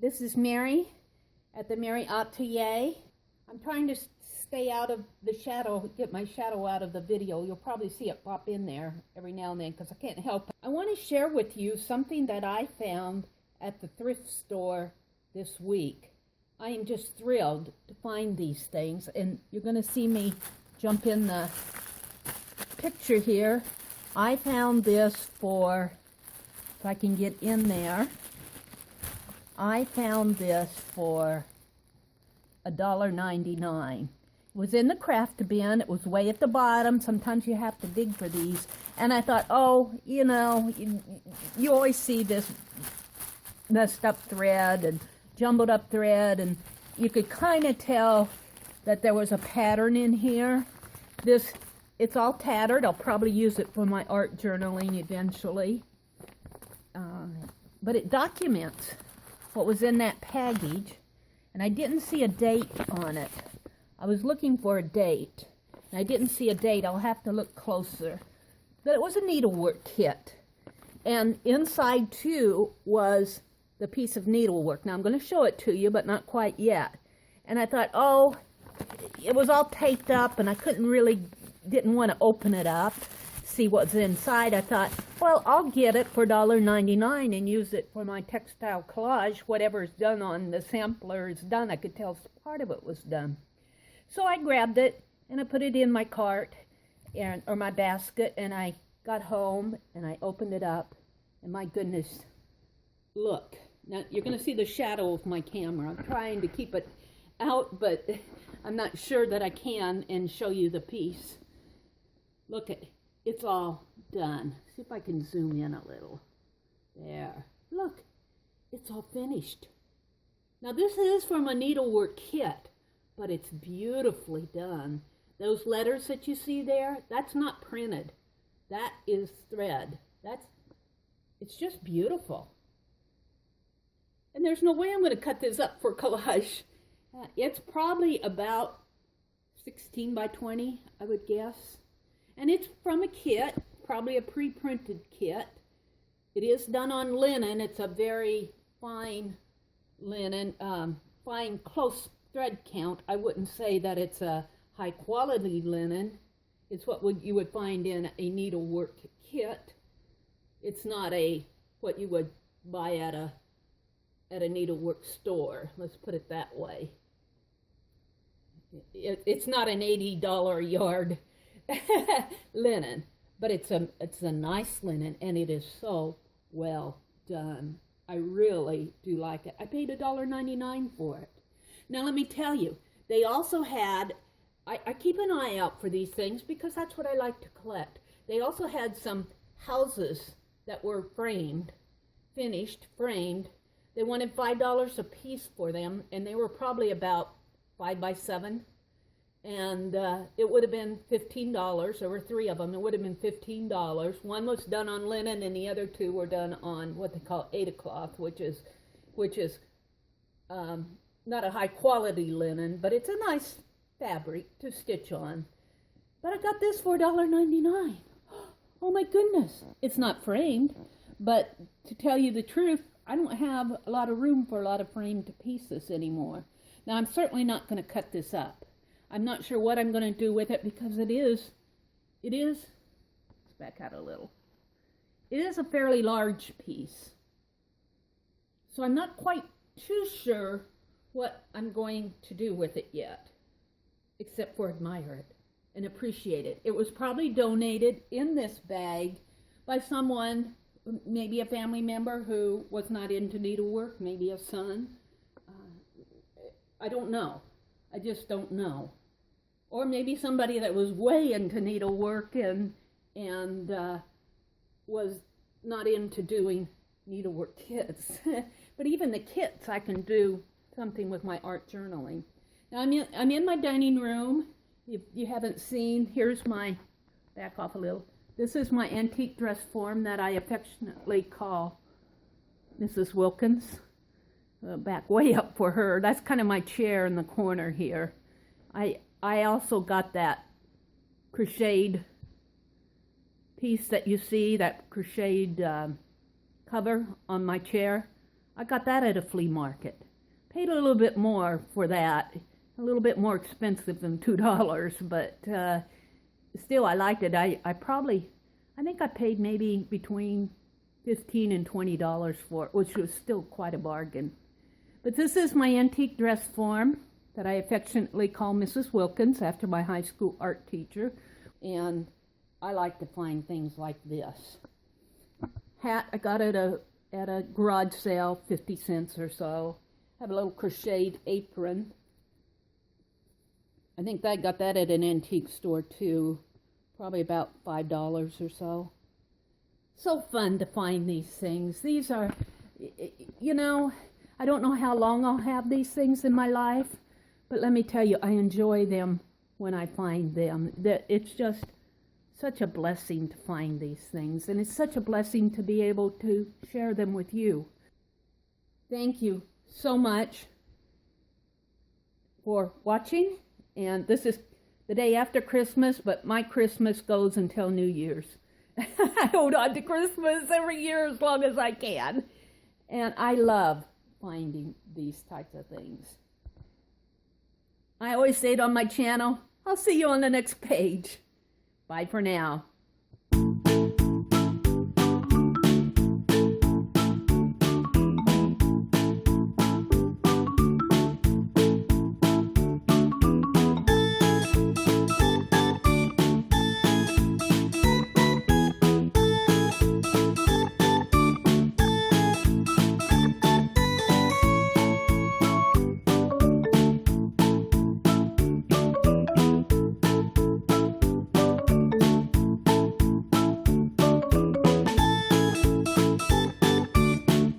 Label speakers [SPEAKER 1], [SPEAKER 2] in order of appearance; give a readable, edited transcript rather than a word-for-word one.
[SPEAKER 1] This is Meri at the Meri.Atelier. I'm trying to stay out of the shadow, get my shadow out of the video. You'll probably see it pop in there every now and then because I can't help it. I want to share with you something that I found at the thrift store this week. I am just thrilled to find these things, and you're going to see me jump in the picture here. I found this for, if I can get in there, I found this for $1.99. It was in the craft bin. It was way at the bottom. Sometimes you have to dig for these. And I thought, oh, you know, you always see this messed up thread and jumbled up thread, and you could kind of tell that there was a pattern in here. It's all tattered. I'll probably use it for my art journaling eventually. But it documents what was in that package, and I didn't see a date on it. I was looking for a date, and I didn't see a date. I'll have to look closer. But it was a needlework kit, and inside too was the piece of needlework. Now I'm going to show it to you, but not quite yet. And I thought, oh, it was all taped up, and I didn't want to open it up, see what's inside. I thought, well, I'll get it for $1.99 and use it for my textile collage. Whatever's done on the sampler is done. I could tell part of it was done. So I grabbed it and I put it in my cart or my basket, and I got home and I opened it up, and my goodness, look. Now you're going to see the shadow of my camera. I'm trying to keep it out, but I'm not sure that I can and show you the piece. Look at it. It's all done. See if I can zoom in a little. There. Look, it's all finished. Now this is from a needlework kit, but it's beautifully done. Those letters that you see there, that's not printed. That is thread. It's just beautiful. And there's no way I'm going to cut this up for collage. It's probably about 16 by 20, I would guess. And it's from a kit, probably a pre-printed kit. It is done on linen. It's a very fine linen, fine close thread count. I wouldn't say that it's a high quality linen. It's what you would find in a needlework kit. It's not what you would buy at a needlework store. Let's put it that way. It's not an $80 a yard linen, but it's a nice linen, and it is so well done. I really do like it. I paid $1.99 for it. Now let me tell you, they also had, I keep an eye out for these things because that's what I like to collect. They also had some houses that were finished, framed. They wanted $5 a piece for them, and they were probably about 5 by 7. And it would have been $15. There were 3 of them. It would have been $15. One was done on linen, and the other 2 were done on what they call Ada cloth, which is not a high quality linen, but it's a nice fabric to stitch on. But I got this for $1.99. Oh my goodness! It's not framed, but to tell you the truth, I don't have a lot of room for a lot of framed pieces anymore. Now I'm certainly not going to cut this up. I'm not sure what I'm going to do with it because let's back out a little. It is a fairly large piece. So I'm not quite too sure what I'm going to do with it yet, except for admire it and appreciate it. It was probably donated in this bag by someone, maybe a family member who was not into needlework, maybe a son. I don't know. I just don't know. Or maybe somebody that was way into needlework and was not into doing needlework kits. But even the kits, I can do something with my art journaling. Now I'm in my dining room. If you haven't seen, here's my, back off a little. This is my antique dress form that I affectionately call Mrs. Wilkins. Back way up for her. That's kind of my chair in the corner here. I also got that crocheted piece that you see, that crocheted cover on my chair. I got that at a flea market. Paid a little bit more for that. A little bit more expensive than $2, but still I liked it. I think I paid maybe between $15 and $20 for it, which was still quite a bargain. But this is my antique dress form that I affectionately call Mrs. Wilkins after my high school art teacher. And I like to find things like this. Hat I got at a garage sale, 50 cents or so. Have a little crocheted apron. I think I got that at an antique store too, probably about $5 or so. So fun to find these things. These are, you know, I don't know how long I'll have these things in my life, but let me tell you, I enjoy them when I find them. It's just such a blessing to find these things, and it's such a blessing to be able to share them with you. Thank you so much for watching, and this is the day after Christmas, but my Christmas goes until New Year's. I hold on to Christmas every year as long as I can, and I love finding these types of things. I always say it on my channel, I'll see you on the next page. Bye for now.